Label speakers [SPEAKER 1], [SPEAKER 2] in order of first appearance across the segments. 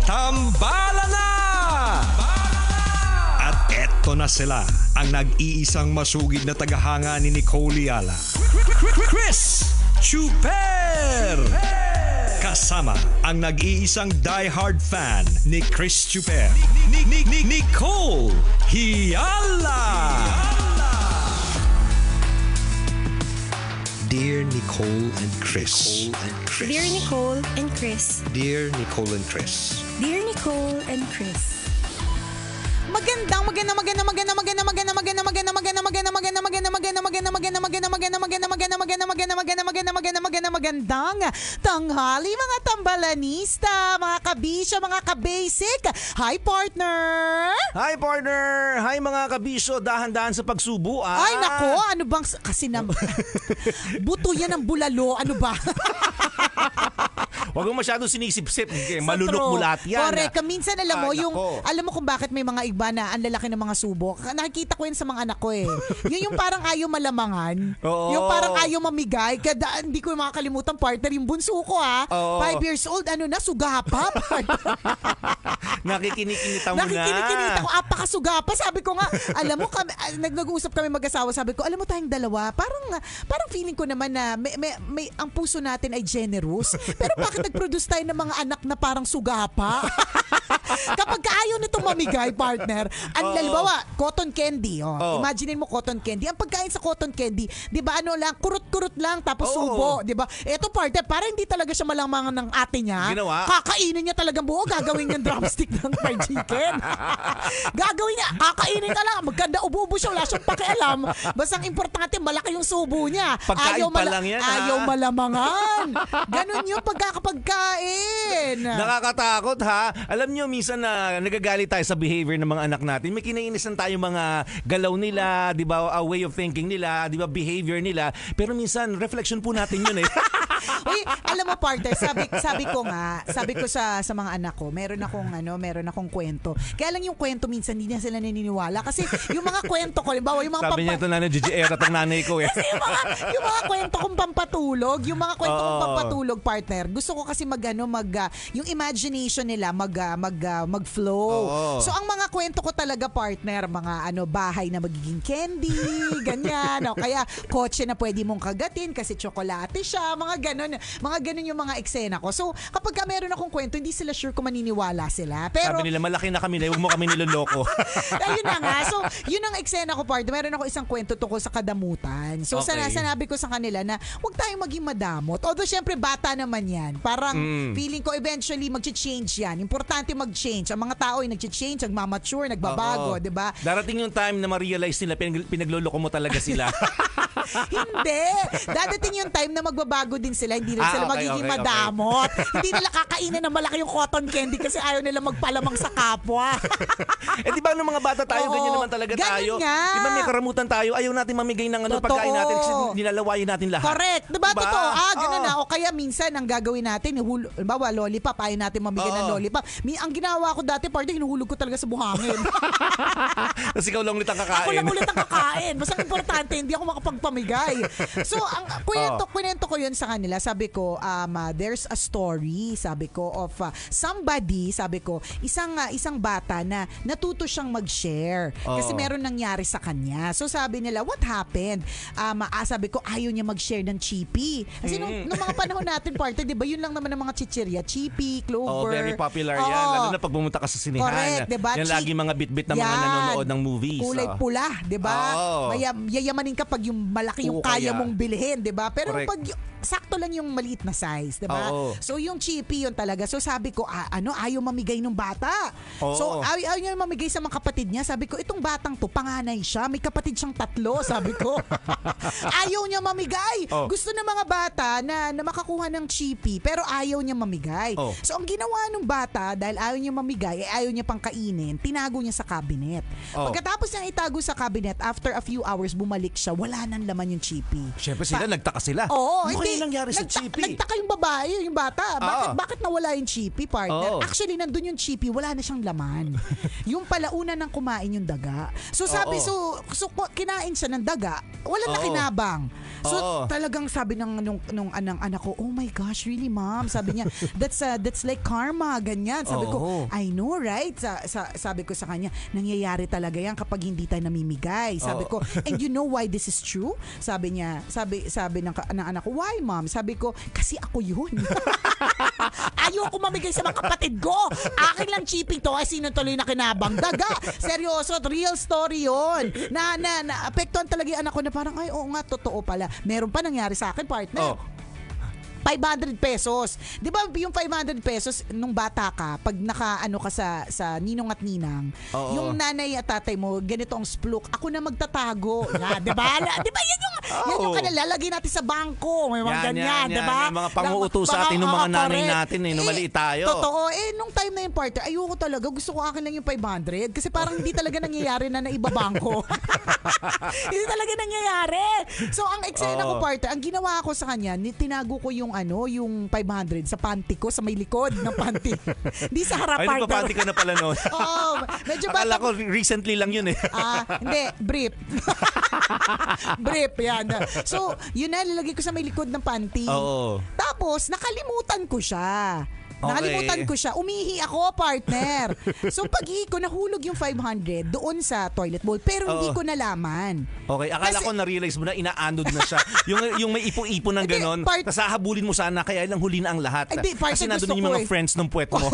[SPEAKER 1] Tambala na! At eto na sila, ang nag-iisang masugid na tagahanga ni Nicole Yala. Chris Chuper! Kasama ang nag-iisang diehard fan ni Chris Chuper, Nicole Hiala! Dear Nicole and Chris.
[SPEAKER 2] Dear Nicole and Chris.
[SPEAKER 1] Dear Nicole and Chris.
[SPEAKER 2] Dear Nicole and Chris.
[SPEAKER 3] Magandang tanghali mga tambalanista, mga kabisyo, mga kabasic. Hi partner!
[SPEAKER 4] Hi partner! Hi mga kabisyo, dahan-dahan sa pagsubo
[SPEAKER 3] Ay nako, ano bang kasi buto yan ng bulalo, ano ba?
[SPEAKER 4] Huwag mo masyadong sinisip-sip, malulok-mulat yan.
[SPEAKER 3] Correct. Minsan alam mo kung bakit may mga iba na ang lalaki ng mga subok. Nakikita ko yun sa mga anak ko eh. Yun yung parang ayaw malamangan.
[SPEAKER 4] Oo.
[SPEAKER 3] Yung parang ayaw mamigay. Kada hindi ko makakalimutan partner yung bunso ko 5 years old, sugapa.
[SPEAKER 4] Nakikinikita mo na.
[SPEAKER 3] Nakikinikita ko, apakasugapa. Sabi ko nga, alam mo, nag-uusap kami mag-asawa, sabi ko, alam mo tayong dalawa, parang feeling ko naman na may ang puso natin ay generous. Pero bakit nag-produce tayo ng mga anak na parang sugapa? Kapag ayaw nitong mamigay, partner, halimbawa, cotton candy. Imagine mo cotton candy. Ang pagkain sa cotton candy, di ba kurut-kurut lang, tapos subo, di ba? Eto partner, para hindi talaga siya malamangan ng ate niya.
[SPEAKER 4] Ginawa.
[SPEAKER 3] Kakainin niya talagang buo, gagawin niya drumstick ng fried chicken. Gagawin niya, kakainin ka lang, magkanda ubo siya, wala siyang pakialam. Basta ang importante, malaki yung subo niya.
[SPEAKER 4] Pagkain pa lang yan,
[SPEAKER 3] ayaw malamangan. Ganon yung pagkakapagkain.
[SPEAKER 4] Nakakatakot ha. Alam nyo, minsan na nagagalit tayo sa behavior ng mga anak natin. May kinaiinisan tayo mga galaw nila, di ba, a way of thinking nila, di ba, behavior nila. Pero minsan, reflection po natin yun eh.
[SPEAKER 3] Uy, alam mo partner, sabi ko sa mga anak ko, meron akong kwento. Kaya lang yung kwento minsan hindi na sila naniniwala kasi yung mga kwento ko, halimbawa yung mga
[SPEAKER 4] sabi niya ito nanay Gigi Era tong nanay ko eh.
[SPEAKER 3] Kasi yung mga kwento kong pampatulog, partner. Gusto ko kasi yung imagination nila mag-flow. So ang mga kwento ko talaga partner, mga bahay na magiging candy, ganyan. Kaya kotse na pwede mong kagatin kasi tsokolate siya, mga ganon yung mga eksena ko. So, kapag meron akong kwento, hindi sila sure kung maniniwala sila. Pero,
[SPEAKER 4] sabi nila, malaki na kami na, huwag mo kami niloloko.
[SPEAKER 3] ayun na nga. So, yun ang eksena ko, partner. Meron ako isang kwento tungkol sa kadamutan. So, sanabi ko sa kanila na huwag tayong maging madamot. Although, syempre, bata naman yan. Parang, feeling ko eventually mag-change yan. Importante mag-change. Ang mga tao ay nag-change, nagmamature, nagbabago, di ba?
[SPEAKER 4] Darating yung time na ma-realize nila, pinagloloko mo talaga sila.
[SPEAKER 3] Hindi. Dadating yung time na magbabago din sila. Hindi rin sila magiging madamot. Hindi nila kakainin na malaki yung cotton candy kasi ayaw nila magpalamang sa kapwa.
[SPEAKER 4] Di ba nung mga bata tayo, ganyan naman talaga tayo.
[SPEAKER 3] Nga.
[SPEAKER 4] Di ba may karamutan tayo, ayaw natin mamigay ng pagkain natin kasi nilalawayin natin lahat.
[SPEAKER 3] Correct. Diba? Totoo. Ganun na. O kaya minsan, ang gagawin natin, bawa lollipop, ayaw natin mamigay ng lollipop. Ang ginawa ko dati, party, hinuhulog ko talaga sa buhangin.
[SPEAKER 4] Tapos ikaw lang ulit ang kakain.
[SPEAKER 3] Ako lang ulit ang kakain. Basta importante, hindi ako makapagpamigay. So, ang kwento ko yun sa kanila. Sabi ko, there's a story, sabi ko, of somebody, sabi ko, isang bata na natuto siyang mag-share. Kasi meron nangyari sa kanya. So, sabi nila, what happened? Sabi ko, ayaw niya mag-share ng chippy. Kasi nung mga panahon natin, partner, di ba, yun lang naman ang mga chichirya. Chippy, Clover.
[SPEAKER 4] Very popular yan. Lalo na pag pumunta ka sa sinihan.
[SPEAKER 3] Correct, diba?
[SPEAKER 4] Yan lagi mga bit-bit na mga nanonood ng movies.
[SPEAKER 3] Kulay pula, di ba? Yayamanin ka pag yung malaki yung kaya mong bilhin, di ba? Pero pag sakto lang yung maliit na size, di ba? So yung chippy yun talaga. So sabi ko, ayaw mamigay ng bata. So ayaw niya mamigay sa mga kapatid niya. Sabi ko, itong batang to, panganay siya. May kapatid siyang 3, sabi ko. Ayaw niya mamigay. Gusto ng mga bata na makakuha ng chippy, pero ayaw niya mamigay. So ang ginawa ng bata, dahil ayaw niya mamigay, ayaw niya pang kainin, tinago niya sa cabinet. Pagkatapos niya itago sa cabinet, after a few hours, bumalik siya, wala nang laman yung chippy.
[SPEAKER 4] Siyempre nagtaka sila.
[SPEAKER 3] Hindi.
[SPEAKER 4] Nangyari sa chippy?
[SPEAKER 3] Nagtaka yung babae, yung bata. Bakit nawala yung chippy, partner? Actually, nandun yung chippy, wala na siyang laman. Yung pala, una nang kumain yung daga. So sabi, so kinain siya ng daga, wala na kinabang. So talagang sabi nung anak ko, oh my gosh, really mom? Sabi niya, that's like karma, ganyan. Sabi ko, I know, right? Sabi ko sa kanya, nangyayari talaga yan kapag hindi tayo namimigay. Sabi ko, and you know why this is true? Sabi niya, sabi ng anak ko, why mom? Sabi ko, kasi ako yun. Ayoko mamigay sa mga kapatid ko. Akin lang chipping to. Ay, sino tuloy na kinabang? Daga. Seryoso, real story yun. Na apektuhan talaga yung anak ko na parang, ay, oo nga, totoo pala. Meron pa nangyari sa akin, partner. 500 pesos. Di ba yung 500 pesos nung bata ka, pag naka-ano ka sa ninong at ninang, yung nanay at tatay mo, ganito ang spluk, ako na magtatago. Di ba? Di ba yan yung kanalalagay natin sa bangko. May mga ganyan, di ba?
[SPEAKER 4] May mga panguutos sa atin ng mga nanay natin nung maliit tayo.
[SPEAKER 3] Totoo. Nung time na yung partner, ayoko talaga. Gusto ko akin lang yung 500 kasi parang hindi talaga nangyayari na naibabangko. Hindi talaga nangyayari. So, ang eksena ko, partner, ang ginawa ko sa kanya, tinago ko yung 500 sa panty ko, sa may likod ng panty. Hindi sa harap, partner. Ay,
[SPEAKER 4] nagpapanty ka na pala noon.
[SPEAKER 3] Medyo
[SPEAKER 4] akala ko recently lang yun eh.
[SPEAKER 3] Hindi, brief. Brief, yan. So, yun na, lalagay ko sa may likod ng panty. Tapos, nakalimutan ko siya. Nakalimutan ko siya. Umihi ako, partner. So pag-ihi ko, nahulog yung 500 doon sa toilet bowl. Pero hindi ko nalaman.
[SPEAKER 4] Okay, akala ko na-realize mo na inaanod na siya. yung may ipo-ipo ng ganon. Tapos hahabulin mo sana, kaya lang huli na ang lahat. Kasi nandun yung mga friends ng puwet mo.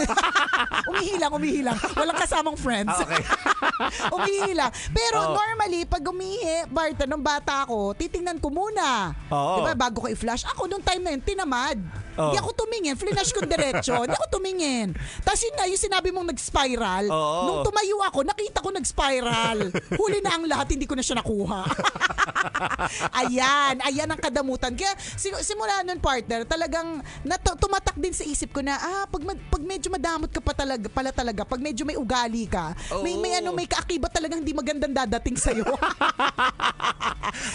[SPEAKER 3] Umihi lang. Walang kasamang friends.
[SPEAKER 4] Okay.
[SPEAKER 3] Umihi lang. Pero normally, pag umihi, partner, nung bata ako, titingnan ko muna. Diba, bago ko i-flush. Ako, nung time na yun, tinamad. Hindi ako tumingin. Flush ko diretso. Hindi ako tumingin. Tapos yun na, yung sinabi mong nag-spiral. Nung tumayo ako, nakita ko nag-spiral. Huli na ang lahat, hindi ko na siya nakuha. Ayan ang kadamutan. Kaya simula nun, partner, talagang tumatak din sa isip ko na, pag medyo madamot ka pala talaga, pag medyo may ugali ka, may kaakibat talagang hindi magandang dadating sa'yo.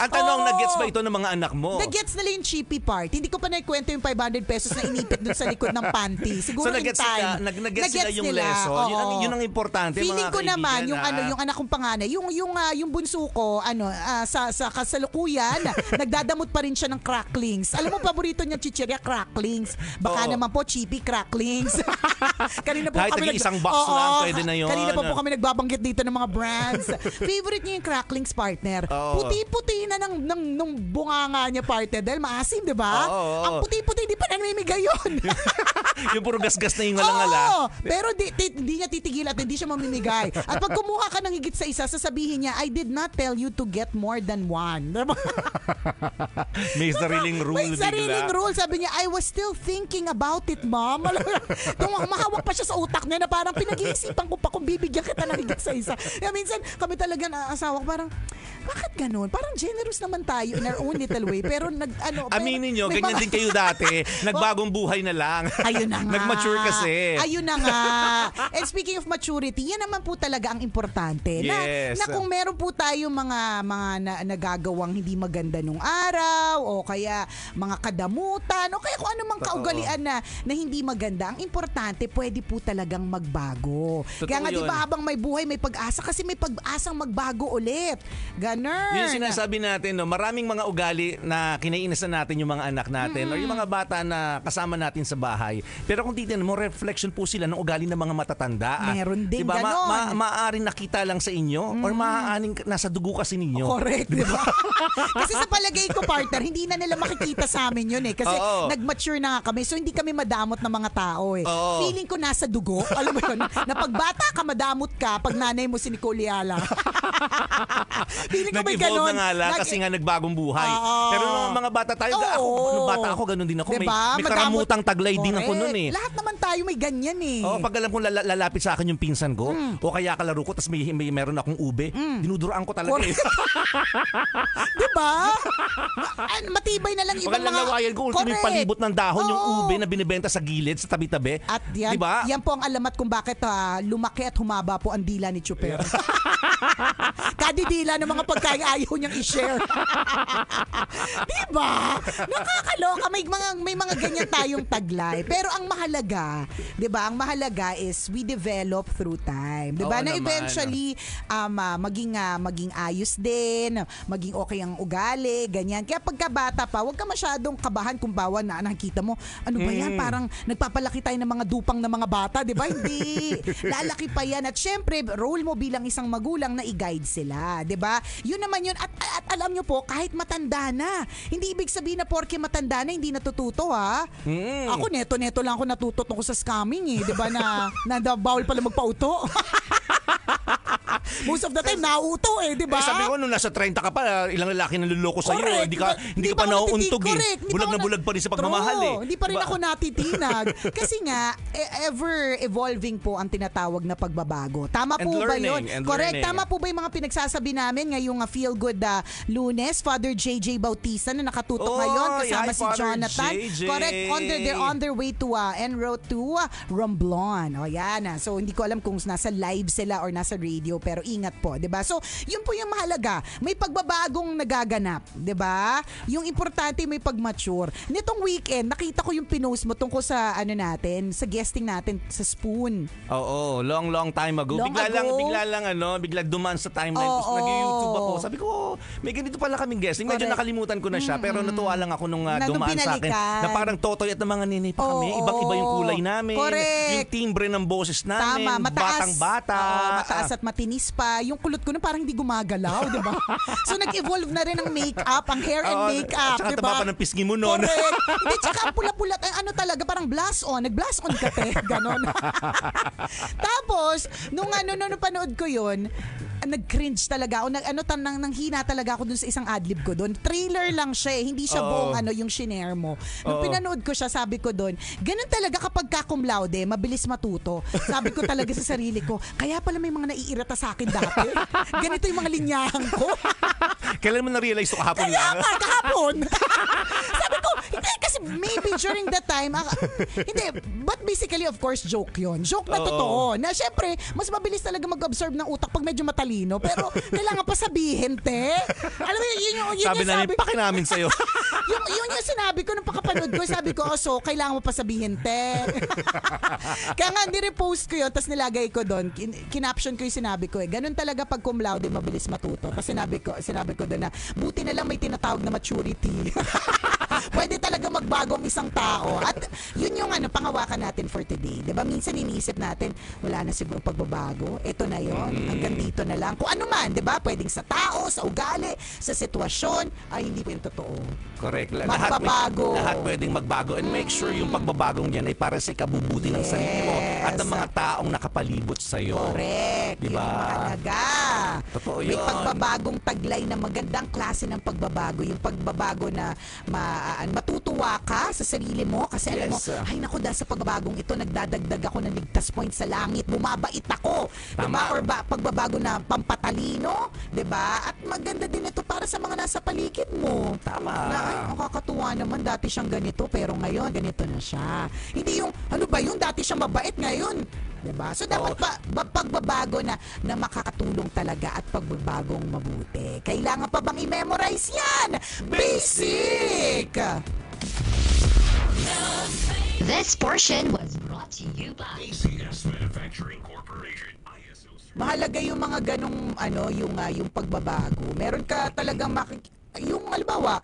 [SPEAKER 4] Ang tanong, nag-gets ba ito ng mga anak mo?
[SPEAKER 3] Nag-gets nila yung cheapy part. Hindi ko pa naikwento yung 500 pesos na inipit dun sa likod ng panty. Siguro in time.
[SPEAKER 4] Nag-gets sila yung lesson. Yun ang importante,
[SPEAKER 3] feeling
[SPEAKER 4] mga
[SPEAKER 3] ko
[SPEAKER 4] kaibigan.
[SPEAKER 3] naman, yung anak kong panganay, yung bunso ko, sa kasalukuyan, nagdadamot pa rin siya ng cracklings. Alam mo, paborito niya chichirya, cracklings. Baka naman po, cheapy cracklings. Kanina po
[SPEAKER 4] kahit
[SPEAKER 3] kami
[SPEAKER 4] isang box lang, pwede na yun.
[SPEAKER 3] Kanina po kami nagbabanggit dito ng mga brands. Favorite niya yung cracklings, partner. Puti-puti na ng bunganga niya, partner. Dahil maasim, di ba? Ang puti-puti, di pa namimigay yun.
[SPEAKER 4] Yung puro gas-gas na yung alangala.
[SPEAKER 3] Pero hindi niya titigil at hindi siya mamimigay. At pag kumuha ka ng higit sa isa, sasabihin niya, I did not tell you to get more than one.
[SPEAKER 4] May sariling rule.
[SPEAKER 3] May sariling rule. Sabi niya, I was still thinking about it, mom. Mahawak pa siya sa utak niya na parang pinag-iisipan ko pa kung bibigyan kita ng higit sa isa. Kaya minsan, kami talaga na asawa ko parang, bakit ganun? Parang generous naman tayo in our own little way. Pero
[SPEAKER 4] aminin nyo, ganyan din kayo dati. Nagbagong buhay na lang.
[SPEAKER 3] Ayun na nga.
[SPEAKER 4] Nag-mature kasi.
[SPEAKER 3] Ayun na nga. And speaking of maturity, yan naman po talaga ang importante.
[SPEAKER 4] Yes.
[SPEAKER 3] Na kung meron po tayo mga nagagawang hindi maganda nung araw, o kaya mga kadamutan, o kaya kung ano mang kaugalian na hindi maganda, ang importante, pwede po talagang magbago. Kaya nga, di ba, habang may buhay, may pag-asa, kasi may pag-asang magbago ulit. Ganun.
[SPEAKER 4] Yung sinasabi natin, maraming mga ugali na kinaiinisan natin yung mga anak natin o yung mga bata na kasama natin sa bahay. Pero kung titignan mo, reflection po sila ng ugali ng mga matatanda.
[SPEAKER 3] Meron din
[SPEAKER 4] diba?
[SPEAKER 3] ganon.
[SPEAKER 4] Maaaring nakita lang sa inyo or maaaring nasa dugo kasi ninyo.
[SPEAKER 3] Correct, di ba? Kasi sa palagay ko, partner, hindi na nila makikita sa amin yun eh. Kasi nag-mature na nga kami, so hindi kami madamot ng mga tao eh. Feeling ko nasa dugo. Alam mo yun? Na pag bata ka, madamot ka pag nanay mo si Nicole Yala. Feeling ko may ganon.
[SPEAKER 4] Nag-evolve na nga lang kasi nga nagbagong buhay. Pero mga bata tayo, bata ako, ganon din ako.
[SPEAKER 3] Diba?
[SPEAKER 4] May karamutang taglay din ako nun eh.
[SPEAKER 3] Lahat naman tayo may ganyan eh.
[SPEAKER 4] Pag alam kong lalapit sa akin yung pinsan ko, o kaya kalaro ko, tapos meron akong ube, dinuduraan ko talaga eh.
[SPEAKER 3] Diba? Matibay na lang ibang mga...
[SPEAKER 4] Pagkalawayan ko, ultimo yung palibot ng dahon, yung ube na binibenta sa gilid, sa tabi-tabi.
[SPEAKER 3] At yan,
[SPEAKER 4] diba?
[SPEAKER 3] Yan po ang alamat kung bakit lumaki at humaba po ang dila ni Chuper. Kadidila ng mga pagkain ayaw niyang i-share. Diba? Nakakaloka. May mga mga ganyan tayong taglay. Pero ang mahalaga, 'di ba? Ang mahalaga is we develop through time. 'Di ba? Na eventually maging ayos din, maging okay ang ugali, ganyan. Kaya pagkabata pa, huwag ka masyadong kabahan kung bawa na nakita mo, ano ba yan? Parang nagpapalaki tayo ng mga dupang na mga bata, 'di ba? Hindi. Lalaki pa yan. At syempre, role mo bilang isang magulang na i-guide sila, 'di ba? Yun naman yun. At alam nyo po, kahit matanda na, hindi ibig sabihin na porke matanda na hindi natututo, ha? Ako neto lang ako natuto tungkol sa scamming, eh, 'di ba, na bawal pala magpauto. Most of the time nauuto, eh, 'di ba?
[SPEAKER 4] Sabi ko nung nasa 30 ka pa, ilang lalaki naluloko sa iyo, hindi ka pa nauuntog, eh. Bulag na bulag pa rin sa pagmamahal, eh.
[SPEAKER 3] Hindi pa rin ako natitinag. Kasi nga ever evolving po ang tinatawag na pagbabago. Tama po ba 'yon? Correct. Tama po ba 'yung mga pinagsasabi namin ngayong Feel Good Lunes, Father JJ Bautista na nakatutok ngayon kasama si Jonathan. JJ. Correct. They're on their way to en route to Romblon. O yan. So hindi ko alam kung nasa live sila or nasa radio, pero ingat po, 'di ba? So yun po yung mahalaga. May pagbabagong nagaganap, 'di ba? Yung importante may pag-mature. Nitong weekend, nakita ko yung pinost mo tungkol sa sa guesting natin sa Spoon.
[SPEAKER 4] Oo, long time ago. Bigla dumaan sa timeline. Tapos nag-YouTube ako. Sabi ko, may ganito pala kaming guesting. Medyo nakalimutan ko na siya, pero natuwa lang ako nung dumaan sa akin. Na parang Totoy at mga nini pa kami. Ibang-iba yung kulay namin.
[SPEAKER 3] Correct.
[SPEAKER 4] Yung timbre ng boses namin.
[SPEAKER 3] Tama,
[SPEAKER 4] batang-bata.
[SPEAKER 3] Mataas at matinis pa. Yung kulot ko na parang hindi gumagalaw, di ba? So nag-evolve na rin ang makeup, ang hair and makeup,
[SPEAKER 4] di ba? Tsaka taba pa ng pisngi mo noon.
[SPEAKER 3] Correct. Hindi, tsaka ang pula-pula, talaga, parang blast on. Nag-blast on ka, te. Ganon. Tapos, nung panood ko yun, nag-cringe talaga ako. Nanghina talaga ako dun sa isang adlib ko doon. Trailer lang siya, hindi siya buong yung shinare mo. Nung pinanood ko siya, sabi ko doon, ganun talaga kapag cum laude, mabilis matuto. Sabi ko talaga sa sarili ko, kaya pala may mga naiirata sa akin dati. Ganito yung mga linyahan ko.
[SPEAKER 4] Kailan mo na-realize ito kahapon lang?
[SPEAKER 3] Kahapon. Sabi ko, hindi, kasi maybe during that time, hindi, but basically, of course, joke yun. Joke na totoo. Na syempre, mas mabilis talaga mag-absorb ng utak pag medyo matalino. Pero kailangan pa sabihin, te. Alam mo, yun
[SPEAKER 4] sabi namin, pakinamin sa'yo.
[SPEAKER 3] yun yung sinabi ko nung pakapanood ko. Sabi ko, so, kailangan mo pa sabihin, te. Kaya nga, nirepost ko yun, tapos nilagay ko doon. Kinaption ko yung sinabi ko, ganun talaga pag cum laude, mabilis matuto. Tapos sinabi ko doon na, buti na lang may tinatawag na maturity. Pwede talaga magbago ang isang tao. At yun yung pangawakan natin for today. Diba? Minsan iniisip natin, wala na siguro pagbabago. Ito na yun. Hanggang dito na lang. Kung ano man, diba? Pwedeng sa tao, sa ugali, sa sitwasyon, ay hindi pa yung totoo.
[SPEAKER 4] Correct.
[SPEAKER 3] Magbabago.
[SPEAKER 4] Lahat pwedeng magbago. And make sure yung pagbabagong yan ay para sa ikabubuti ng sarili mo at ng mga taong nakapalibot sa'yo.
[SPEAKER 3] Correct.
[SPEAKER 4] Diba?
[SPEAKER 3] Yung mahalaga.
[SPEAKER 4] Totoo yun.
[SPEAKER 3] May pagbabagong taglay na magandang klase ng pagbabago. Yung pagbabago na matutuwa ka sa sarili mo kasi alam mo, ay naku, dahil sa pagbabagong ito nagdadagdag ako ng ligtas points sa langit, bumabait ako. Diba? Or pagbabago na pampatalino, diba? At maganda din ito para sa mga nasa paligid mo.
[SPEAKER 4] Tama.
[SPEAKER 3] Na, ay, nakakatuwa naman, dati siyang ganito pero ngayon ganito na siya. Hindi yung, ano ba yung dati siyang mabait ngayon? Diba? So dapat pagbabago na makakatulong talaga at pagbabagong mabuti. Kailangan pa bang i-memorize yan? Basic!
[SPEAKER 5] This portion was brought to you by
[SPEAKER 1] ACS Manufacturing Corporation.
[SPEAKER 3] Mahalaga yung mga ganong yung pagbabago. Meron ka talagang yung halimbawa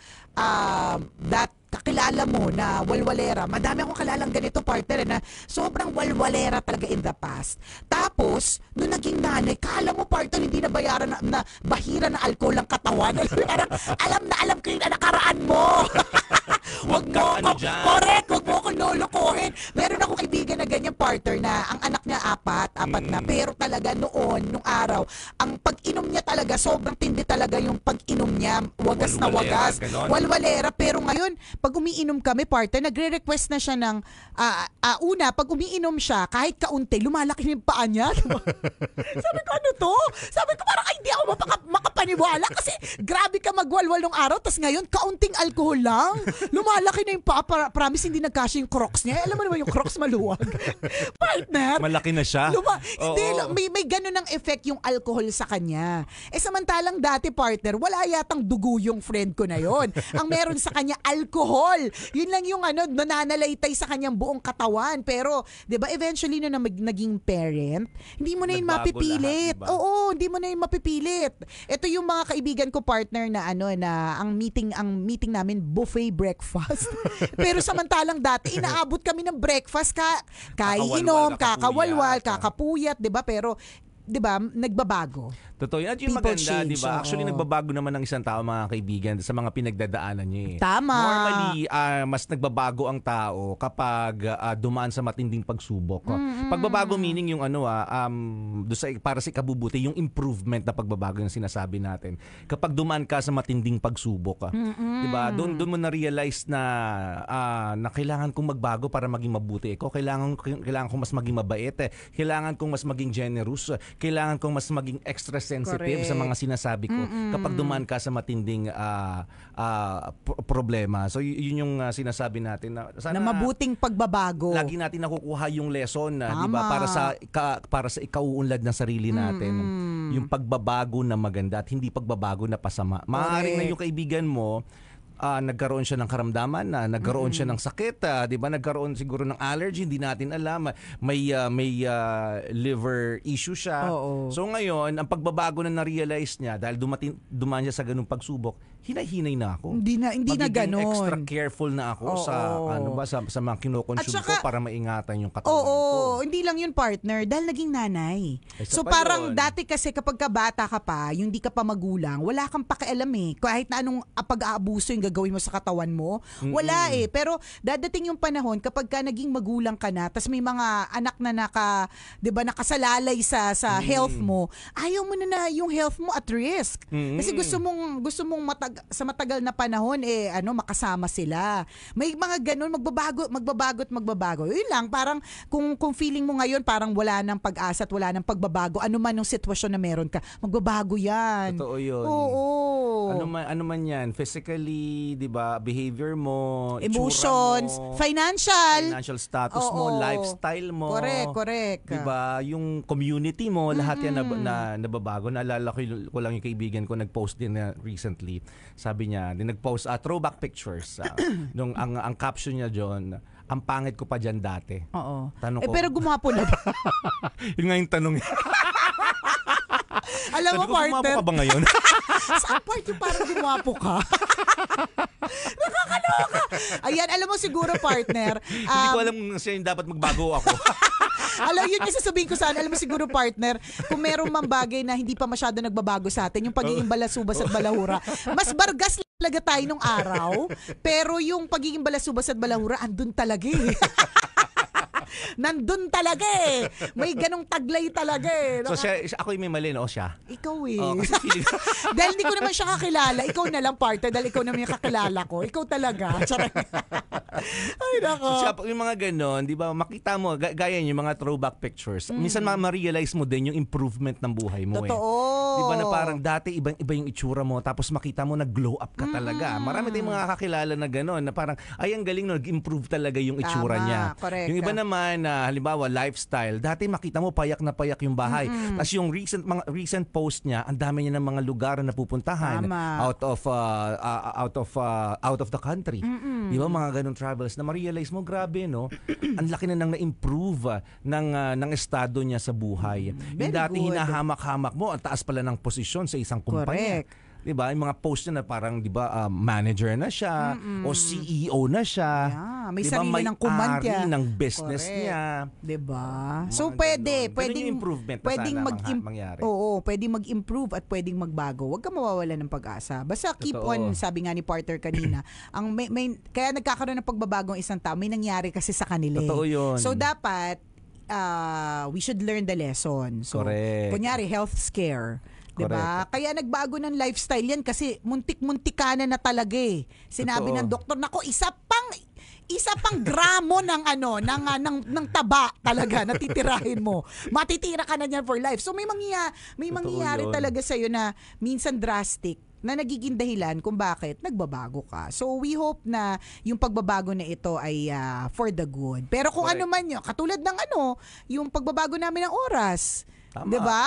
[SPEAKER 3] kakilala mo na walwalera. Madami akong kilalang ganito, partner, na sobrang walwalera talaga in the past. Tapos, nung naging nanay, kala mo, partner, hindi na bayaran na bahira na alcohol ang katawan. alam ko yung nakaraan mo. Wag mo ko lolokohin. Meron akong kaibigan na ganyan, partner, na ang anak niya apat na, pero talaga nung araw, ang pag-inom niya talaga, sobrang tindi talaga yung pag-inom niya, wagas na wagas. Walwalera, pero ngayon, pag umiinom kami, partner, nagre-request na siya ng, pag umiinom siya, kahit kaunti, lumalaki yung paa niya. Sabi ko, ano to? Sabi ko, parang hindi ako makapaniwala kasi grabe ka magwalwal nung araw, tas ngayon, kaunting alcohol lang. Lumalaki na yung paa, promise hindi nagkasya yung Crocs niya. Alam mo naman yung Crocs maluwag. Partner.
[SPEAKER 4] Malaki lumalaki na siya.
[SPEAKER 3] Hindi, may ganun ang effect yung alcohol sa kanya. Samantalang dati, partner, wala yatang dugo yung friend ko na yon. Ang meron sa kanya, alcohol. Yun lang yung nananalaytay sa kanyang buong katawan. Pero, di ba, eventually na naging parent, hindi mo na yun mapipilit.
[SPEAKER 4] Lahat, diba?
[SPEAKER 3] Oo, hindi mo na yun mapipilit. Ito yung mga kaibigan ko, partner, na ang meeting namin, buffet breakfast. Pero samantalang dati, inaabot kami ng breakfast, kaiinom, kakawalwal, kakapuyat, 'di ba? Pero 'di ba, nagbabago.
[SPEAKER 4] Totoo yan. At yung
[SPEAKER 3] People
[SPEAKER 4] maganda,
[SPEAKER 3] change,
[SPEAKER 4] di ba? Actually,
[SPEAKER 3] oo.
[SPEAKER 4] nagbabago naman ng isang tao, mga kaibigan, sa mga pinagdadaanan niya eh.
[SPEAKER 3] Tama.
[SPEAKER 4] Normally, mas nagbabago ang tao kapag dumaan sa matinding pagsubok. Pagbabago meaning yung para sa ikabubuti, yung improvement na pagbabago yung sinasabi natin. Kapag dumaan ka sa matinding pagsubok, di ba? Doon mo na-realize na kailangan kong magbago para maging mabuti. Kailangan kong mas maging mabait. Kailangan kong mas maging generous. Kailangan kong mas maging extra sensitive sa mga sinasabi ko kapag dumaan ka sa matinding problema. So yun yung sinasabi natin na sana
[SPEAKER 3] na mabuting pagbabago.
[SPEAKER 4] Lagi natin nakukuha yung lesson, di ba? Para sa ikauunlad ng sarili natin. Yung pagbabago na maganda at hindi pagbabago na pasama. Maaaring na yung kaibigan mo nagkaroon siya ng karamdaman, nagkaroon siya ng sakit, 'di ba? Nagkaroon siguro ng allergy, hindi natin alam. May liver issue siya.
[SPEAKER 3] Oo.
[SPEAKER 4] So ngayon, ang pagbabago na na-realize niya dahil dumaan siya sa ganung pagsubok, hinay-hinay na ako.
[SPEAKER 3] Hindi na
[SPEAKER 4] Magiging
[SPEAKER 3] ganon.
[SPEAKER 4] extra careful na ako sa mga kinokonsume ko para maingatan yung katawan ko.
[SPEAKER 3] Hindi lang yun, partner, dahil naging nanay.
[SPEAKER 4] Isa
[SPEAKER 3] So
[SPEAKER 4] pa
[SPEAKER 3] parang
[SPEAKER 4] yun.
[SPEAKER 3] dati kasi kapag bata ka pa, yung di ka pa magulang, wala kang pakialam eh. Kahit na anong pag-aabuso yung gagawin mo sa katawan mo, wala eh. Pero dadating yung panahon kapag ka naging magulang ka na, tas may mga anak na nakasalalay sa health mo, ayaw mo na yung health mo at risk. Kasi gusto mong sa matagal na panahon makasama sila. May mga ganun, magbabago. Yun lang, parang kung feeling mo ngayon parang wala nang pag-asa at wala nang pagbabago, ano man yung sitwasyon na meron ka, magbabago yan.
[SPEAKER 4] Totoo yun.
[SPEAKER 3] Oo.
[SPEAKER 4] Ano man yan, physically, 'di ba, behavior mo,
[SPEAKER 3] Emotions,
[SPEAKER 4] itsura mo,
[SPEAKER 3] financial
[SPEAKER 4] status mo,
[SPEAKER 3] Oo.
[SPEAKER 4] lifestyle mo.
[SPEAKER 3] Correct.
[SPEAKER 4] 'Di ba, yung community mo, lahat yan na nababago. Naalala ko lang yung kaibigan ko nag-post din na recently. Sabi niya, nag-post throwback pictures. Nung ang caption niya doon, ang pangit ko pa diyan dati.
[SPEAKER 3] Oo.
[SPEAKER 4] Tanong ko,
[SPEAKER 3] Pero gumapo na ba?
[SPEAKER 4] yun nga yung tanong.
[SPEAKER 3] Alam mo,
[SPEAKER 4] Sabi ko, gumapo
[SPEAKER 3] partner,
[SPEAKER 4] ka ba ngayon?
[SPEAKER 3] saan part yung parang gumapo ka? Nakakaloka. Ayan, alam mo siguro, partner.
[SPEAKER 4] Hindi ko alam kung siya yung dapat magbago ako.
[SPEAKER 3] Alam, yun yung sasabihin ko sana. Alam mo siguro, partner, kung merong mang bagay na hindi pa masyado nagbabago sa atin, yung pagiging balasubas at balahura, mas bargas talaga tayo nung araw, pero yung pagiging balasubas at balahura, andun talaga eh. Nandun talaga eh. May ganong taglay talaga eh.
[SPEAKER 4] So ako yung may mali, no? Siya.
[SPEAKER 3] Ikaw eh.
[SPEAKER 4] Kasi feeling
[SPEAKER 3] Dahil hindi ko naman siya kakilala. Ikaw na lang, partner, dahil ikaw naman yung kakilala ko. Ikaw talaga. Charot. Ay, nako.
[SPEAKER 4] siya, yung mga ganon, di ba, makita mo, gaya yung mga throwback pictures, minsan ma-realize mo din yung improvement ng buhay mo.
[SPEAKER 3] Totoo.
[SPEAKER 4] Di ba na parang dati iba yung itsura mo, tapos makita mo nag-glow up ka talaga. Marami tayong mga kakilala na ganon, na parang, ay, ang galing, no, nag-improve talaga yung itsura
[SPEAKER 3] Tama,
[SPEAKER 4] niya.
[SPEAKER 3] correct.
[SPEAKER 4] Yung iba naman, halimbawa, lifestyle, dati makita mo payak na payak yung bahay. Tapos yung recent post niya, ang dami niya ng mga lugar na napupuntahan.
[SPEAKER 3] Tama.
[SPEAKER 4] Out of the country. Di ba, mga ganong travels na ma-realize mo, grabe, no? Ang laki na nang na-improve ng estado niya sa buhay. Yung dati
[SPEAKER 3] good.
[SPEAKER 4] hinahamak-hamak mo, ang taas pala ng posisyon sa isang kumpanya.
[SPEAKER 3] Correct.
[SPEAKER 4] 'Di ba? Yung mga post niya na parang 'di ba manager na siya o CEO na siya.
[SPEAKER 3] Yeah, may
[SPEAKER 4] 'Di ba,
[SPEAKER 3] sarili ng kumandya.
[SPEAKER 4] may-ari ng business
[SPEAKER 3] Correct.
[SPEAKER 4] niya.
[SPEAKER 3] 'Di ba? So
[SPEAKER 4] Mga
[SPEAKER 3] pwede,
[SPEAKER 4] ganon. Ganun
[SPEAKER 3] pwedeng
[SPEAKER 4] yung improvement na
[SPEAKER 3] pwedeng
[SPEAKER 4] sana mangyari.
[SPEAKER 3] Oo, pwedeng mag-improve at pwedeng magbago. Huwag kang mawawalan ng pag-asa. Basta keep
[SPEAKER 4] Totoo.
[SPEAKER 3] on, sabi nga ni Porter kanina, kaya nagkakaroon ng pagbabago ang isang tao, may nangyari kasi sa kanila.
[SPEAKER 4] Totoo yun.
[SPEAKER 3] So dapat we should learn the lesson. So
[SPEAKER 4] Correct.
[SPEAKER 3] kunyari health scare. Diba? Kaya nagbago ng lifestyle yan kasi muntik-muntikana na talaga eh. Sinabi
[SPEAKER 4] Totoo.
[SPEAKER 3] ng doktor, nako, isa pang gramo ng taba talaga na titirahin mo. Matitira ka na niyan for life. So may mangyayari
[SPEAKER 4] yun.
[SPEAKER 3] talaga sa iyo na minsan drastic. na nagiging dahilan kung bakit nagbabago ka. So we hope na yung pagbabago na ito ay for the good. Pero kung
[SPEAKER 4] Correct.
[SPEAKER 3] ano man yun, katulad ng yung pagbabago namin ng oras.
[SPEAKER 4] Tama.
[SPEAKER 3] 'Di ba?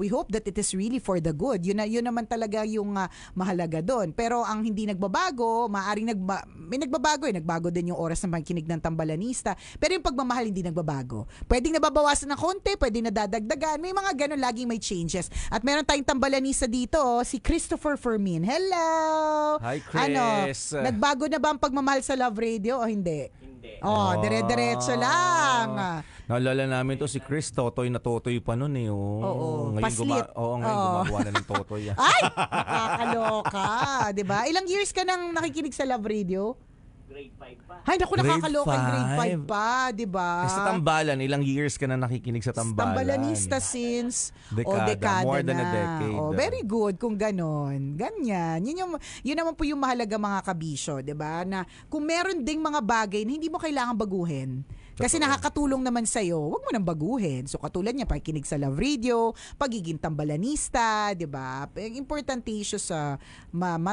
[SPEAKER 3] We hope that it is really for the good. Yun naman talaga yung mahalaga doon. Pero ang hindi nagbabago, maaring may nagbabago nagbago din yung oras ng pagkinig ng Tambalanista. Pero yung pagmamahal hindi nagbabago. Pwedeng nababawasan ng konti, pwedeng nadadagdagan. May mga ganun, laging may changes. At meron tayong Tambalanista dito, si Christopher Fermin. Hello!
[SPEAKER 4] Hi, Chris.
[SPEAKER 3] Nagbago na ba ang pagmamahal sa Love Radio o hindi? Oh, dire-diretso lang.
[SPEAKER 4] Naalala namin to si Chris, totoy na totoy pa nun eh.
[SPEAKER 3] Oo,
[SPEAKER 4] Ngayon,
[SPEAKER 3] paslit.
[SPEAKER 4] ngayon
[SPEAKER 3] Oo.
[SPEAKER 4] gumagawa na ng totoy.
[SPEAKER 3] Ay! Nakakaloka. Diba? Ilang years ka nang nakikinig sa Love Radio?
[SPEAKER 6] Grade 5 pa.
[SPEAKER 3] Ay, naku,
[SPEAKER 4] Grade
[SPEAKER 3] nakakaloka. Grade 5
[SPEAKER 4] 5
[SPEAKER 3] pa, diba?
[SPEAKER 4] Sa Tambalan, ilang years ka na nakikinig sa Tambalan?
[SPEAKER 3] Tambalanista since
[SPEAKER 4] Dekada, more than a decade.
[SPEAKER 3] Very good kung ganon. Ganyan. Yun naman po yung mahalaga mga kabisyo, 'di ba? Na kung meron ding mga bagay na hindi mo kailangan baguhin. Kasi nakakatulong naman sa'yo, wag mo nang baguhin. So katulad niya, pakikinig sa Love Radio, pagiging tambalanista, di ba? Importante issue sa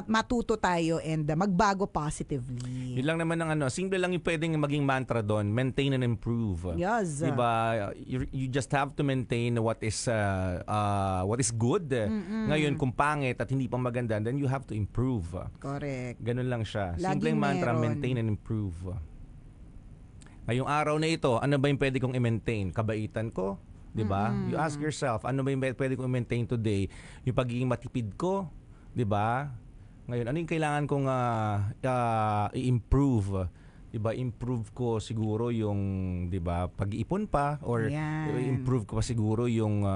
[SPEAKER 3] matuto tayo and magbago positively.
[SPEAKER 4] Yun lang naman ang simple lang yung pwedeng maging mantra doon, maintain and improve.
[SPEAKER 3] Yes.
[SPEAKER 4] Diba? You just have to maintain what is good. Ngayon, kung pangit at hindi pa maganda, then you have to improve.
[SPEAKER 3] Correct.
[SPEAKER 4] Ganun lang siya.
[SPEAKER 3] Laging
[SPEAKER 4] Simpleng mantra,
[SPEAKER 3] meron.
[SPEAKER 4] maintain and improve. Ngayong araw na ito, ano ba yung pwede kong i-maintain? Kabaitan ko? 'Di ba? You ask yourself, ano ba yung pwede kong i-maintain today? Yung pagiging matipid ko? 'Di ba? Ngayon, ano yung kailangan kong i-improve? 'Di ba? Improve ko siguro yung, 'di ba, pag-iipon pa or
[SPEAKER 3] Yan.
[SPEAKER 4] improve ko pa siguro yung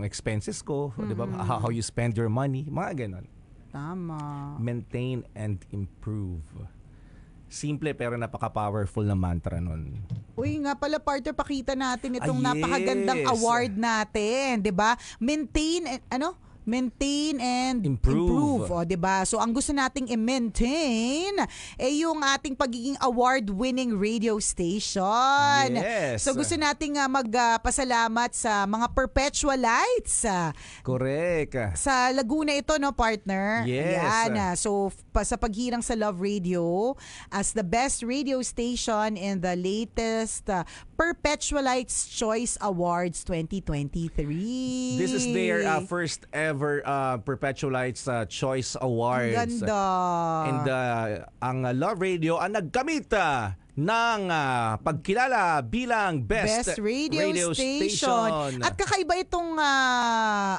[SPEAKER 4] expenses ko, 'di ba? How you spend your money, mga ganon.
[SPEAKER 3] Tama.
[SPEAKER 4] Maintain and improve. Simple pero napaka-powerful na mantra nun.
[SPEAKER 3] Uy, nga pala, partner, pakita natin itong
[SPEAKER 4] Yes.
[SPEAKER 3] napakagandang award natin, 'di ba? Maintain and improve. O, 'di ba? So ang gusto nating i-maintain ay yung ating pagiging award-winning radio station.
[SPEAKER 4] Yes.
[SPEAKER 3] So gusto nating magpasalamat sa mga Perpetualites.
[SPEAKER 4] Correct.
[SPEAKER 3] Sa Laguna ito, no, partner?
[SPEAKER 4] Yes.
[SPEAKER 3] Ayan. So, sa paghirang sa Love Radio as the best radio station in the latest Perpetualites Choice Awards 2023.
[SPEAKER 4] This is their first ever Perpetualites Choice Awards.
[SPEAKER 3] Ganda.
[SPEAKER 4] And ang Love Radio ang nagkamit ng pagkilala bilang Best
[SPEAKER 3] Radio Station. At kakaiba itong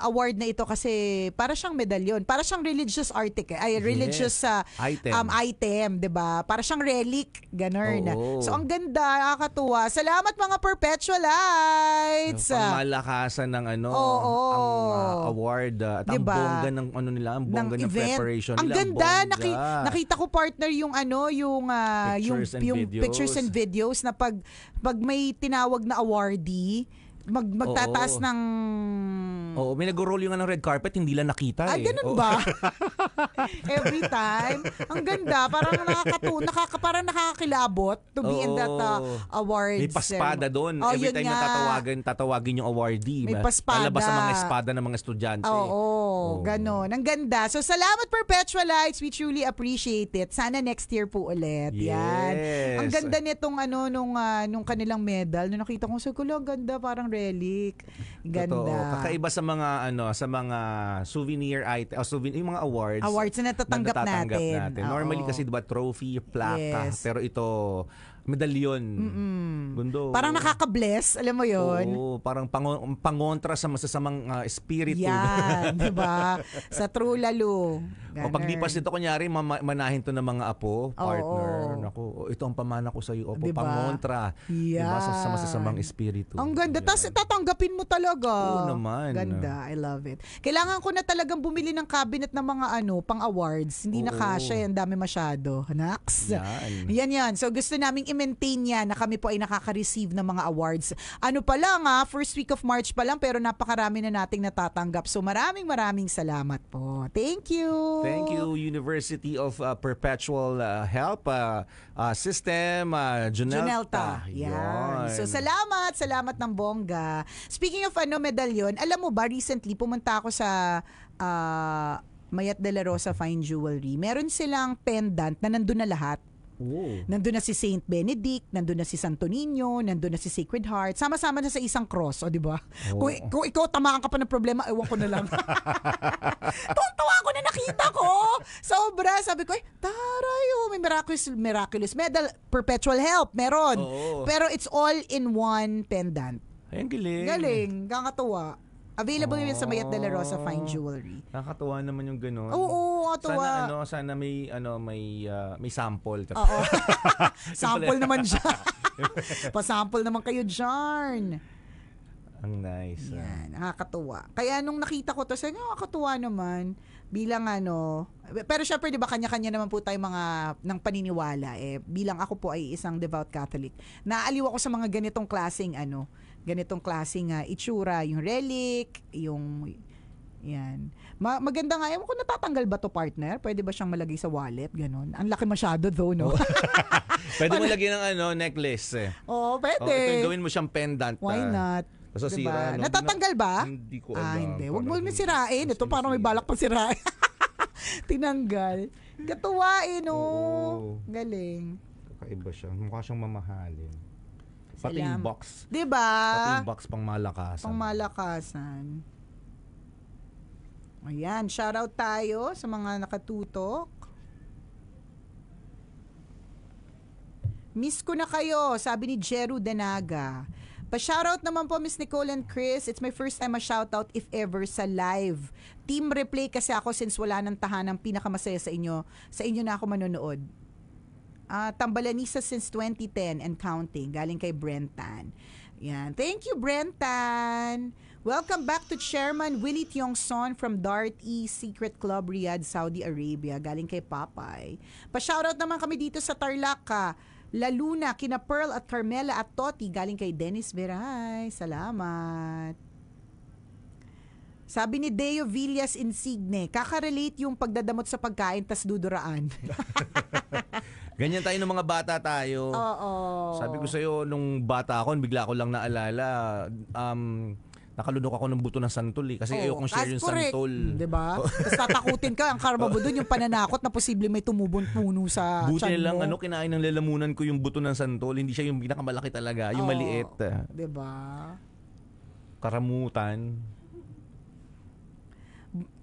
[SPEAKER 3] award na ito kasi para siyang medalyon. Para siyang religious article. Religious item, 'di ba? Para siyang relic. Ganun.
[SPEAKER 4] Oo.
[SPEAKER 3] So, ang ganda. Nakakatuwa. Salamat mga Perpetualites.
[SPEAKER 4] Pangmalakasan ng ang award at ang
[SPEAKER 3] Diba?
[SPEAKER 4] bongga ng nila, ang bongga ng preparation
[SPEAKER 3] Ang
[SPEAKER 4] nila.
[SPEAKER 3] ganda.
[SPEAKER 4] Ang bongga.
[SPEAKER 3] Nakita ko, partner, yung
[SPEAKER 4] Pictures and videos.
[SPEAKER 3] pictures and videos na pag may tinawag na awardee, magtataas ng...
[SPEAKER 4] Oo, may nag-roll yung red carpet, hindi lang nakita
[SPEAKER 3] ganun ba? Every time. Ang ganda. Parang parang nakakakilabot to be in that awards.
[SPEAKER 4] May paspada doon.
[SPEAKER 3] Oh,
[SPEAKER 4] Every
[SPEAKER 3] yun
[SPEAKER 4] time
[SPEAKER 3] nga.
[SPEAKER 4] na tatawagin yung awardee.
[SPEAKER 3] May paspada.
[SPEAKER 4] Lalabas ang mga espada ng mga estudyante.
[SPEAKER 3] Oo, ganon. Ang ganda. So, salamat Perpetualites. We truly appreciate it. Sana next year po ulit. Yan.
[SPEAKER 4] Yes.
[SPEAKER 3] Ang ganda nitong nung kanilang medal. Nung nakita ko sa kulo, ang ganda. Parang relic. Ganda.
[SPEAKER 4] Totoo. Kakaiba sa mga souvenir item, yung mga awards.
[SPEAKER 3] Awards na natatanggap natin.
[SPEAKER 4] Normally
[SPEAKER 3] Oo.
[SPEAKER 4] kasi diba trophy, plaka,
[SPEAKER 3] Yes.
[SPEAKER 4] pero ito medalyon. Bundo.
[SPEAKER 3] Parang nakaka-bless. Alam mo yun?
[SPEAKER 4] Oo, parang pangontra sa masasamang espiritu.
[SPEAKER 3] Yan. Diba? Sa true lalo.
[SPEAKER 4] O paglipas nito, kunyari, manahin to ng mga apo, partner.
[SPEAKER 3] Oo.
[SPEAKER 4] Naku, ito ang pamana ko sa iyo. Opo,
[SPEAKER 3] Diba?
[SPEAKER 4] pangontra.
[SPEAKER 3] Yan.
[SPEAKER 4] Diba? Sa masasamang espiritu.
[SPEAKER 3] Ang ganda.
[SPEAKER 4] Yan.
[SPEAKER 3] Tapos tatanggapin mo talaga.
[SPEAKER 4] Oo naman.
[SPEAKER 3] Ganda. I love it. Kailangan ko na talagang bumili ng cabinet ng mga pang-awards. Hindi na
[SPEAKER 4] Oo.
[SPEAKER 3] kasya. Ang dami masyado. Naks. Yan. So gusto naming i-maintain yan na kami po ay nakaka-receive ng mga awards. Ano pa lang first week of March pa lang pero napakarami na nating natatanggap. So maraming salamat po. Thank you.
[SPEAKER 4] Thank you, University of Perpetual Help System, Junelta.
[SPEAKER 3] Yan. So salamat ng bongga. Speaking of medalyon, alam mo ba recently pumunta ako sa Mayat de la Rosa Fine Jewelry. Meron silang pendant na nandun na lahat. Nandun na si Saint Benedict, nandun na si Santo Niño, nandun na si Sacred Heart. Sama-sama na sa isang cross, o di ba? Kung ikaw tamaan ka pa ng problema, ewan ko na lang. Tawa ko na nakita ko. Sobra. Sabi ko, taray, may miraculous medal, perpetual help, meron. Pero it's all in one pendant.
[SPEAKER 4] Ay, ang galing.
[SPEAKER 3] Galing, kakatuwa. Available yun sa Mayat de la Rosa Fine Jewelry.
[SPEAKER 4] Nakakatuwa naman yung gano'n.
[SPEAKER 3] Oo, katuwa.
[SPEAKER 4] Sana may sample.
[SPEAKER 3] Oo. Sample naman siya. Pa-sample naman kayo dyan.
[SPEAKER 4] Ang nice.
[SPEAKER 3] Yan, nakakatuwa. Kaya nung nakita ko to, sabi, nakakatuwa naman. Bilang pero syempre, di ba, kanya-kanya naman po tayo mga ng paniniwala. Bilang ako po ay isang devout Catholic. Naaliw ako sa mga ganitong klaseng itsura, yung relic, yung yan. Maganda nga, ewan ko, natatanggal ba to, partner? Pwede ba siyang malagay sa wallet? Ganon. Ang laki masyado though, no?
[SPEAKER 4] Pwede mo lagyan ng necklace.
[SPEAKER 3] Oo, pwede.
[SPEAKER 4] Ito, gawin mo siyang pendant.
[SPEAKER 3] Why not?
[SPEAKER 4] Basta
[SPEAKER 3] diba?
[SPEAKER 4] sira, no?
[SPEAKER 3] Natatanggal ba?
[SPEAKER 4] Hindi ko alam.
[SPEAKER 3] Hindi. Huwag mo sirain. Ito parang may balak pa sirain. Tinanggal. Katuwa no? Oo. Galing.
[SPEAKER 4] Kakaiba siya. Mukha siyang mamahalin. Pati yung box.
[SPEAKER 3] Diba?
[SPEAKER 4] Pati yung box pang malakasan.
[SPEAKER 3] Ayan, shoutout tayo sa mga nakatutok. Miss ko na kayo, sabi ni Jeru Danaga. Pa-shoutout naman po, Miss Nicole and Chris. It's my first time ma-shoutout if ever sa live. Team replay kasi ako since wala nang tahanang pinakamasaya sa inyo. Sa inyo na ako manonood. Tambalanisa since 2010 and counting. Galing kay Brentan. Yan. Thank you, Brentan. Welcome back to Chairman Willie Tiongson from Dart E Secret Club Riyadh, Saudi Arabia. Galing kay Papay. Pa-shoutout naman kami dito sa Tarlac, La Luna, kina Pearl at Carmela at Toti. Galing kay Dennis Veray. Salamat. Sabi ni Deo Villas Insigne, kakarelate yung pagdadamot sa pagkain tas duduraan.
[SPEAKER 4] Ganyan tayo ng mga bata tayo.
[SPEAKER 3] Oo.
[SPEAKER 4] Sabi ko sa'yo, nung bata ako, bigla ko lang naalala, nakalunok ako ng buto ng santol kasi ayokong share yung santol.
[SPEAKER 3] Diba? Tapos tatakutin ka, ang karma mo dun, yung pananakot na posible may tumubon puno sa
[SPEAKER 4] buti
[SPEAKER 3] tiyan
[SPEAKER 4] lang,
[SPEAKER 3] mo.
[SPEAKER 4] kinain ng lalamunan ko yung buto ng santol. Hindi siya yung pinakamalaki talaga, yung maliit.
[SPEAKER 3] Diba?
[SPEAKER 4] Karamutan.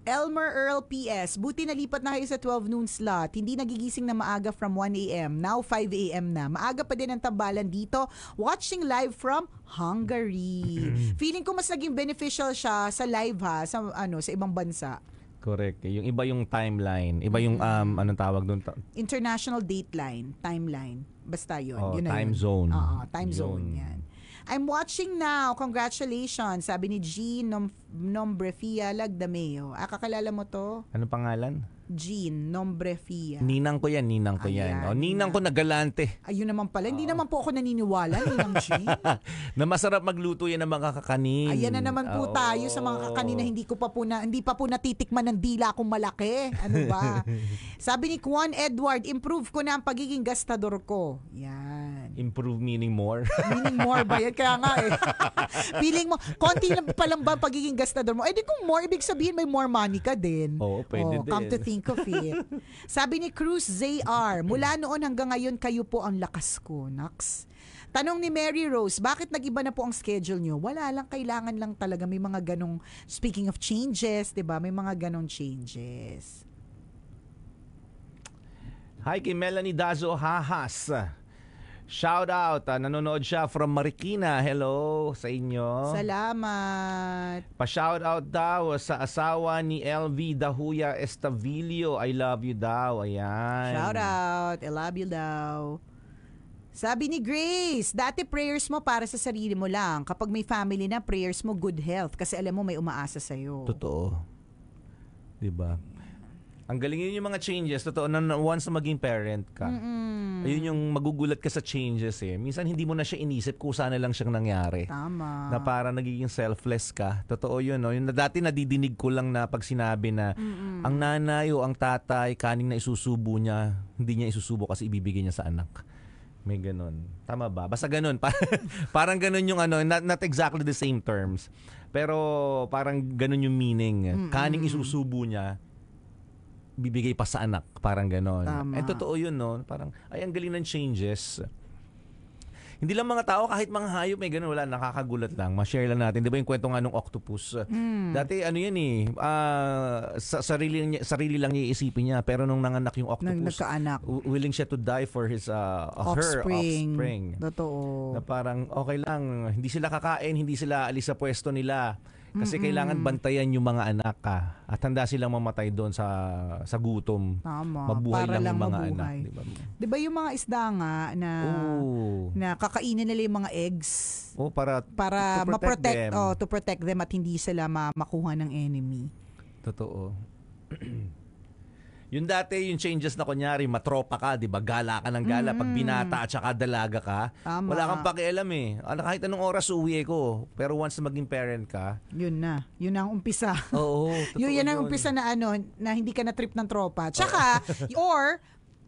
[SPEAKER 3] Elmer Earl PS, buti nalipat na kayo sa 12 noon slot. Hindi nagigising na maaga from 1 a.m. Now 5 a.m. na. Maaga pa din ang tambalan dito. Watching live from Hungary. Feeling ko mas naging beneficial siya sa live sa ibang bansa.
[SPEAKER 4] Correct. Yung iba yung timeline. Iba yung anong tawag doon?
[SPEAKER 3] International dateline, timeline. Basta yun. Yun
[SPEAKER 4] time zone.
[SPEAKER 3] Time zone. Yan. I'm watching now. Congratulations. Sabi ni Jean Nombrefia Lagdameo. Kakilala mo to?
[SPEAKER 4] Anong pangalan?
[SPEAKER 3] Jean Nombrefia.
[SPEAKER 4] Ninang ko yan. Ninang ko na galante.
[SPEAKER 3] Ayun naman pala. Hindi naman po ako naniniwala, Ninang Jean.
[SPEAKER 4] Na masarap magluto yan ng mga kakanin.
[SPEAKER 3] Ayan na naman po tayo sa mga kakanin na hindi pa po natitikman ng dila kong malaki. Ano ba? Sabi ni Juan Edward, improve ko na ang pagiging gastador ko. Yan.
[SPEAKER 4] Improve meaning more?
[SPEAKER 3] Meaning more ba yan? Kaya nga feeling mo, konti lang pa lang ba pagiging gastador mo? Di kung more, ibig sabihin may more money ka din.
[SPEAKER 4] Pwede din.
[SPEAKER 3] Come to think of it. Sabi ni Cruz ZR, mula noon hanggang ngayon kayo po ang lakas ko, Nax. Tanong ni Mary Rose, bakit nag-iba na po ang schedule nyo? Wala lang, kailangan lang talaga. May mga ganong, speaking of changes, diba? May mga ganong changes.
[SPEAKER 4] Hi kay Melanie Dazo Hahas. Shout out, nanonood siya from Marikina. Hello sa inyo.
[SPEAKER 3] Salamat.
[SPEAKER 4] Pa-shout out daw sa asawa ni LV Dahuya Estavillo. I love you daw. Ayan.
[SPEAKER 3] Shout out. I love you daw. Sabi ni Grace, dati prayers mo para sa sarili mo lang. Kapag may family na, prayers mo good health. Kasi alam mo may umaasa sa'yo.
[SPEAKER 4] Totoo. Diba? Ang galing yun yung mga changes. Totoo, once na maging parent ka, ayun yung magugulat ka sa changes Minsan hindi mo na siya inisip kung sana lang siyang nangyari.
[SPEAKER 3] Tama.
[SPEAKER 4] Na para nagiging selfless ka. Totoo yun, no? Yung dati nadidinig ko lang na pag sinabi na ang nanay o ang tatay, kaning na isusubo niya, hindi niya isusubo kasi ibibigay niya sa anak. May ganun. Tama ba? Basta ganun. Parang ganun yung not exactly the same terms. Pero parang ganun yung meaning. Kaning isusubo niya, bibigay pa sa anak. Parang ganon.
[SPEAKER 3] Tama.
[SPEAKER 4] Totoo yun, no? Parang, ay, ang galing ng changes. Hindi lang mga tao, kahit mga hayop may ganun, wala, nakakagulat lang. Ma-share lang natin. Di ba yung kwento nga nung octopus? Dati ano yan sarili lang niya iisipin niya. Pero nung nanganak yung octopus,
[SPEAKER 3] nagkaanak,
[SPEAKER 4] willing siya to die for his her offspring.
[SPEAKER 3] Totoo.
[SPEAKER 4] Na parang okay lang, hindi sila kakain, hindi sila alis sa pwesto nila. Kasi kailangan bantayan yung mga anak ka. At handa silang mamatay doon sa gutom.
[SPEAKER 3] Tama.
[SPEAKER 4] Mabuhay
[SPEAKER 3] Para
[SPEAKER 4] lang yung mga
[SPEAKER 3] mabuhay.
[SPEAKER 4] anak.
[SPEAKER 3] Diba yung mga isda nga na kakainin nila yung mga eggs?
[SPEAKER 4] Para to protect them.
[SPEAKER 3] To protect them at hindi sila makuha ng enemy.
[SPEAKER 4] Totoo. Yung dati, yung changes na kunyari, matropa ka, di ba? Gala ka ng gala. Pag binata at saka dalaga ka, wala kang pakialam eh. Kahit anong oras uwi ko. Pero once na maging parent ka,
[SPEAKER 3] yun na. Yun ang umpisa.
[SPEAKER 4] Oo.
[SPEAKER 3] Yun ang umpisa na na hindi ka na trip ng tropa. Tsaka, or,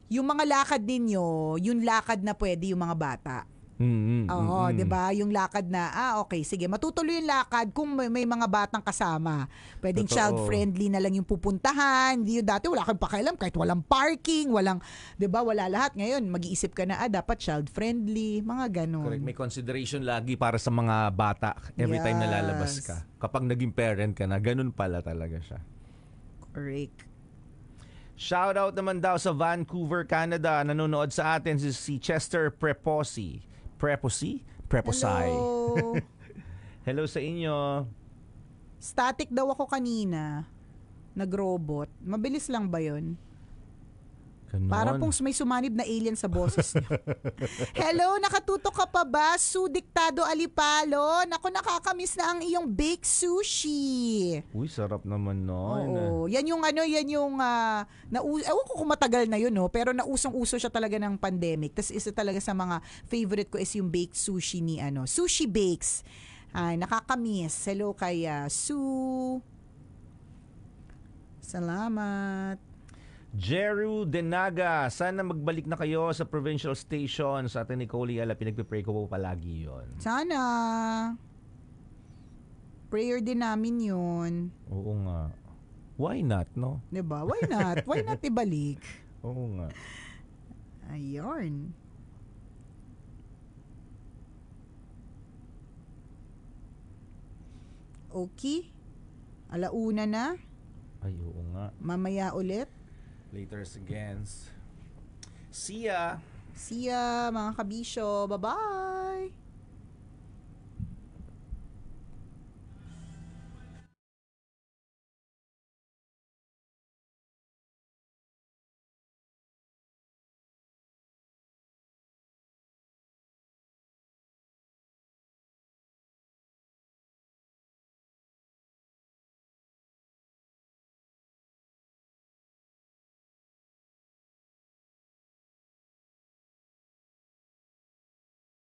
[SPEAKER 3] yung mga lakad ninyo, yung lakad na pwede yung mga bata. Oo, 'di ba? Yung lakad na okay, sige, matutuloy yung lakad kung may mga batang kasama. Pwedeng child friendly na lang yung pupuntahan. Hindi yung dati wala kang pakialam kahit walang parking, walang 'di ba? Wala lahat. Ngayon, mag-iisip ka na dapat child friendly, mga ganun.
[SPEAKER 4] Correct, may consideration lagi para sa mga bata every time na lalabas ka. Kapag naging parent ka na, ganun pala talaga siya.
[SPEAKER 3] Correct.
[SPEAKER 4] Shoutout naman daw sa Vancouver, Canada. Nanonood sa atin si Chester Preposi.
[SPEAKER 3] Hello.
[SPEAKER 4] Hello sa inyo.
[SPEAKER 3] Static daw ako kanina. Nag-robot. Mabilis lang ba yun?
[SPEAKER 4] Ganon.
[SPEAKER 3] Para pong may sumanib na alien sa boses niyo. Hello, nakatutok ka pa ba? Diktado Alipalo. Naku, nakakamiss na ang iyong baked sushi.
[SPEAKER 4] Uy, sarap naman nun.
[SPEAKER 3] Oo. Yan yung ewan ko kung matagal na yun, no? Pero nausong-uso siya talaga ng pandemic. Tapos isa talaga sa mga favorite ko is yung baked sushi ni Sushi Bakes. Ay, nakakamiss. Hello kay Sue. Salamat.
[SPEAKER 4] Jeru Denaga, sana magbalik na kayo sa provincial station sa atin ni Coley. Pinagpipray ko po palagi yon.
[SPEAKER 3] Sana. Prayer din namin yun.
[SPEAKER 4] Oo nga. Why not, no?
[SPEAKER 3] Diba? Why not? Why not ibalik?
[SPEAKER 4] Oo nga.
[SPEAKER 3] Ayun. Okay. Alauna na.
[SPEAKER 4] Ay, oo nga.
[SPEAKER 3] Mamaya ulit.
[SPEAKER 4] Later again. See ya!
[SPEAKER 3] See ya, mga kabisyo. Bye-bye!